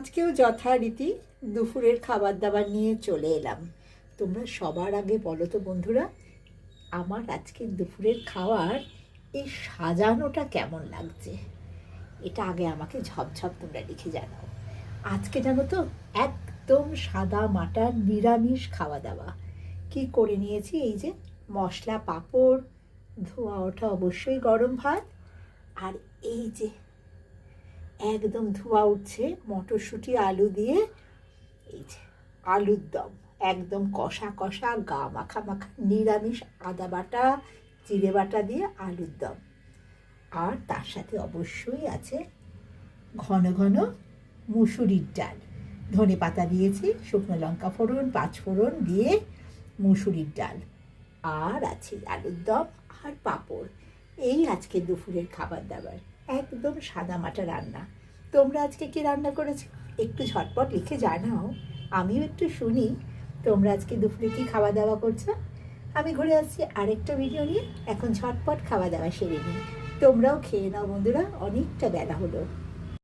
আজকেও যথারীতি দুপুরের খাবার দাবার নিয়ে চলে এলাম। তোমরা সবার আগে বলো তো বন্ধুরা, আমার আজকের দুপুরের খাবার এই সাজানোটা কেমন লাগছে? এটা আগে আমাকে ঝপঝপ তোমরা লিখে জানাও। আজকে জানো তো, একদম সাদা মাটা নিরামিষ খাওয়া দাওয়া। কি করে নিয়েছি, এই যে মশলা পাঁপড়, ধোয়া ওঠা অবশ্যই গরম ভাত, আর এই যে একদম ধোয়া উঠছে মটরশুঁটি আলু দিয়ে এই যে আলুর দম, একদম কষা কষা গা মাখা মাখা নিরামিষ আদা বাটা জিরে বাটা দিয়ে আলুর দম। আর তার সাথে অবশ্যই আছে ঘন ঘন মুসুরির ডাল, ধনে পাতা দিয়েছি, শুকনো লঙ্কা ফোড়ন, পাঁচ ফোড়ন দিয়ে মুসুরির ডাল, আর আছে আলুর দম আর পাঁপড়। এই আজকে দুপুরের খাবার দাবার, একদম সাদা মাটা রান্না। তোমরা আজকে কি রান্না করেছো একটু ঝটপট লিখে জানাও, আমিও একটু শুনি তোমরা আজকে দুপুরে কি খাওয়া দাওয়া করছো। আমি ঘুরে আসছি আরেকটা ভিডিও নিয়ে। এখন ঝটপট খাওয়া দাওয়া সেরে নিই, তোমরাও খেয়ে নাও বন্ধুরা, অনেকটা বেলা হলো।